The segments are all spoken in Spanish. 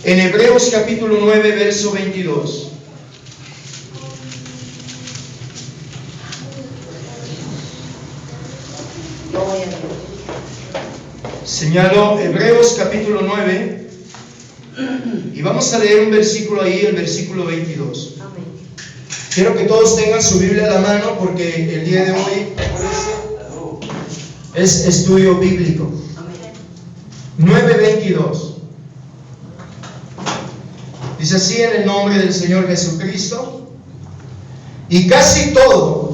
En Hebreos capítulo 9, verso 22. Señalo Hebreos capítulo 9 y vamos a leer un versículo ahí, el versículo 22. Amén. Quiero que todos tengan su Biblia a la mano porque el día de hoy es estudio bíblico. 9:22. Dice así en el nombre del Señor Jesucristo: y casi todo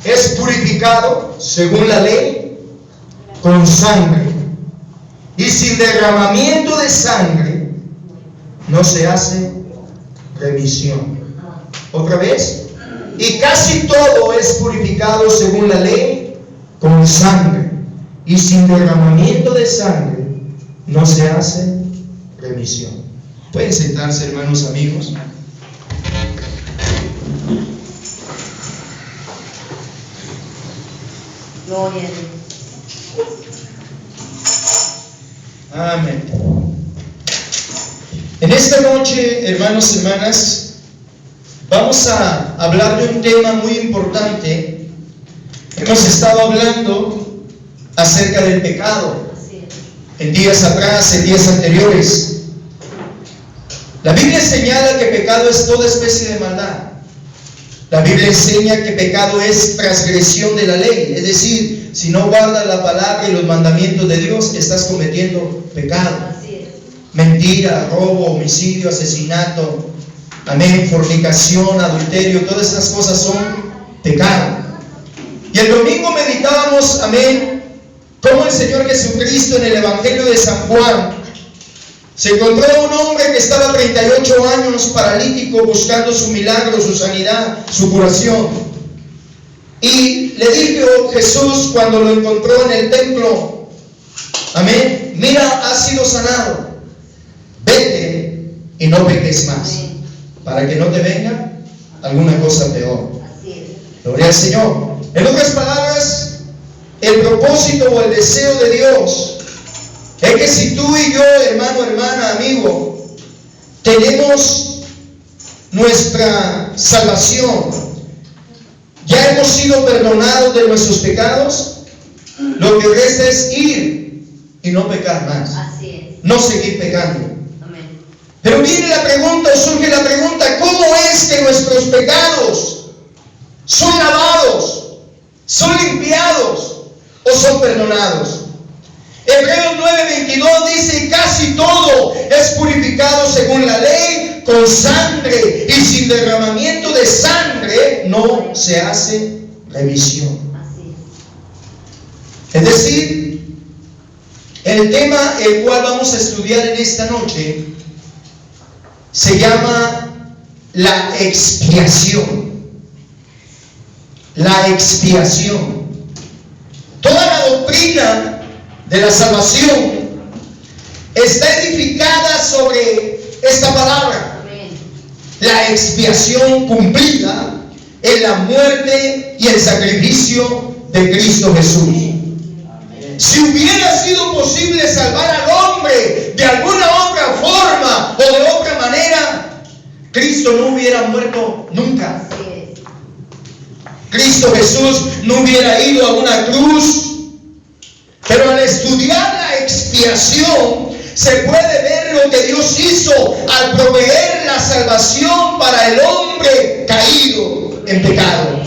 es purificado según la ley con sangre, y sin derramamiento de sangre no se hace remisión. Otra vez: y casi todo es purificado según la ley con sangre, y sin derramamiento de sangre no se hace remisión. Pueden sentarse, hermanos, amigos. Gloria a Dios. Amén. En esta noche, hermanos y hermanas, vamos a hablar de un tema muy importante. Hemos estado hablando acerca del pecado en días atrás, en días anteriores. La Biblia señala que pecado es toda especie de maldad. La Biblia enseña que pecado es transgresión de la ley. Es decir, si no guardas la palabra y los mandamientos de Dios, estás cometiendo pecado. Mentira, robo, homicidio, asesinato, amén, fornicación, adulterio, todas estas cosas son pecado. Y el domingo meditábamos, amén, cómo el Señor Jesucristo en el Evangelio de San Juan se encontró un hombre que estaba 38 años paralítico, buscando su milagro, su sanidad, su curación. Y le dijo Jesús cuando lo encontró en el templo: amén, mira, has sido sanado, vete y no peques más, para que no te venga alguna cosa peor. Gloria al Señor. En otras palabras, el propósito o el deseo de Dios es que si tú y yo, hermano, hermana, amigo, tenemos nuestra salvación, ya hemos sido perdonados de nuestros pecados, lo que resta es ir y no pecar más. Así es. No seguir pecando. Amén. Pero viene la pregunta, surge la pregunta: ¿cómo es que nuestros pecados son lavados, son limpiados o son perdonados? Hebreos 9:22 dice: y casi todo es purificado según la ley con sangre, y sin derramamiento de sangre no se hace remisión. Así Es decir, el tema el cual vamos a estudiar en esta noche se llama la expiación. La expiación. Toda la doctrina de la salvación está edificada sobre esta palabra: Amén. la expiación cumplida en la muerte y el sacrificio de Cristo Jesús. Amén. Si hubiera sido posible salvar al hombre de alguna otra forma o de otra manera, Cristo no hubiera muerto nunca. Así es. Cristo Jesús no hubiera ido a una cruz. Pero al estudiar la expiación se puede ver lo que Dios hizo al proveer la salvación para el hombre caído en pecado.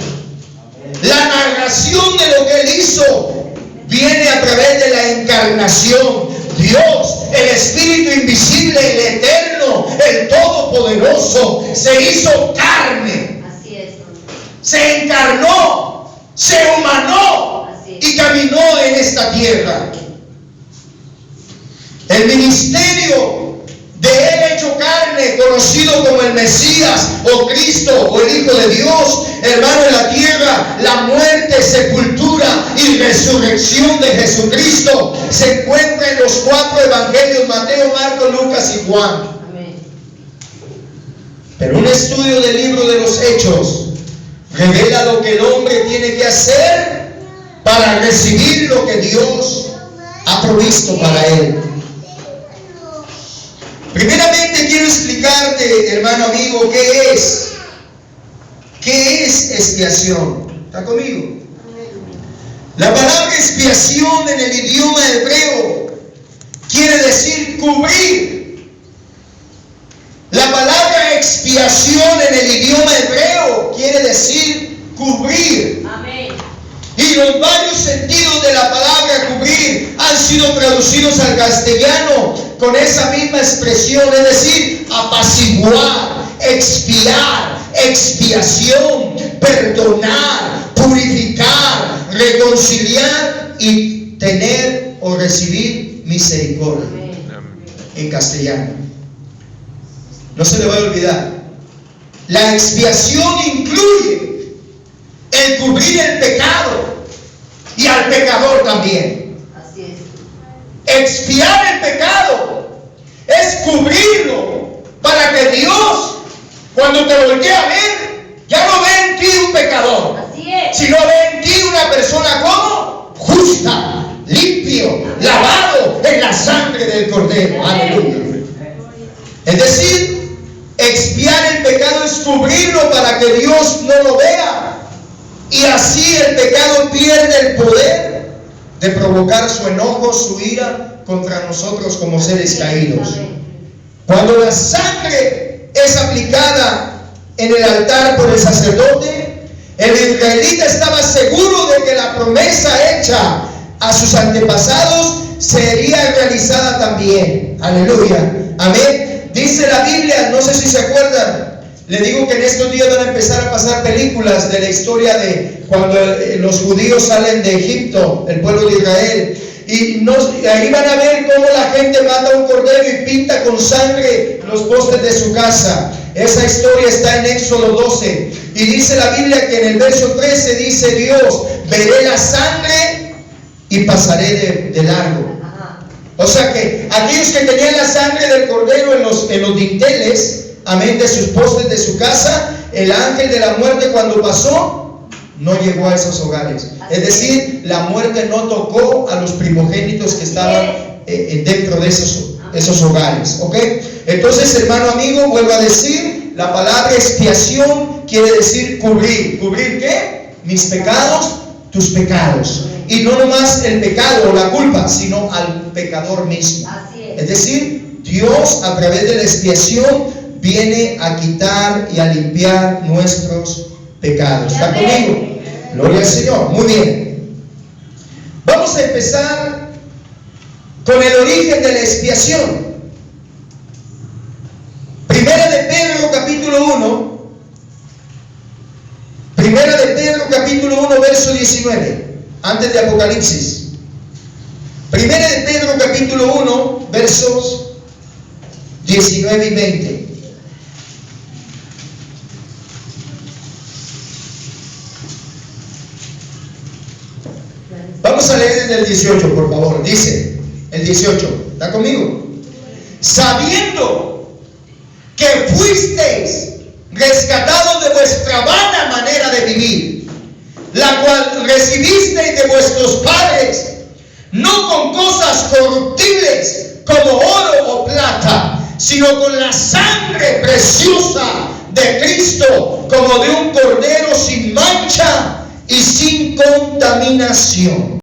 La narración de lo que Él hizo viene a través de la encarnación. Dios, el Espíritu invisible, el Eterno, el Todopoderoso, se hizo carne. Así es. Se encarnó, se humanó y caminó en esta tierra. El ministerio de Él hecho carne, conocido como el Mesías o Cristo o el Hijo de Dios, hermano, en la tierra, la muerte, sepultura y resurrección de Jesucristo se encuentra en los 4 evangelios: Mateo, Marcos, Lucas y Juan. Amén. Pero un estudio del libro de los Hechos revela lo que el hombre tiene que hacer para recibir lo que Dios ha provisto para él. Primeramente quiero explicarte, hermano amigo, ¿qué es expiación? ¿Está conmigo? La palabra expiación en el idioma hebreo quiere decir cubrir. La palabra expiación en el idioma hebreo quiere decir cubrir. Amén. Y los varios sentidos de la palabra cubrir han sido traducidos al castellano con esa misma expresión, es decir, apaciguar, expiar, expiación, perdonar, purificar, reconciliar y tener o recibir misericordia. En castellano. No se le va a olvidar. La expiación incluye el cubrir el pecado y al pecador también. Así es. Expiar el pecado es cubrirlo para que Dios, cuando te voltee a ver, ya no ve en ti un pecador, Así es. sino ve en ti una persona como justa, limpio, lavado en la sangre del Cordero. Aleluya. Es decir, expiar el pecado es cubrirlo para que Dios no lo vea. Y así el pecado pierde el poder de provocar su enojo, su ira contra nosotros como seres caídos. Cuando la sangre es aplicada en el altar por el sacerdote, el israelita estaba seguro de que la promesa hecha a sus antepasados sería realizada también. Aleluya. Amén. Dice la Biblia, no sé si se acuerdan, le digo que en estos días van a empezar a pasar películas de la historia de cuando los judíos salen de Egipto, el pueblo de Israel. Y ahí van a ver cómo la gente mata un cordero y pinta con sangre los postes de su casa. Esa historia está en Éxodo 12. Y dice la Biblia que en el verso 13 dice Dios, veré la sangre y pasaré de largo. O sea que aquellos que tenían la sangre del cordero en los dinteles, amén, de sus postes de su casa, el ángel de la muerte cuando pasó, no llegó a esos hogares. Es decir, la muerte no tocó a los primogénitos que estaban dentro de esos hogares. ¿Ok? Entonces, hermano amigo, vuelvo a decir, la palabra expiación quiere decir cubrir. ¿Cubrir qué? Mis pecados, tus pecados. Y no nomás el pecado o la culpa, sino al pecador mismo. Así es. Es decir, Dios a través de la expiación viene a quitar y a limpiar nuestros pecados. ¿Está conmigo? Gloria al Señor. Muy bien. Vamos a empezar con el origen de la expiación. Primera de Pedro capítulo 1. Primera de Pedro capítulo 1 verso 19. Antes de Apocalipsis. Primera de Pedro capítulo 1 versos 19 y 20. Vamos a leer en el 18, por favor. Dice el 18. ¿Está conmigo? Sabiendo que fuisteis rescatados de vuestra vana manera de vivir, la cual recibisteis de vuestros padres, no con cosas corruptibles como oro o plata, sino con la sangre preciosa de Cristo, como de un cordero sin mancha y sin contaminación.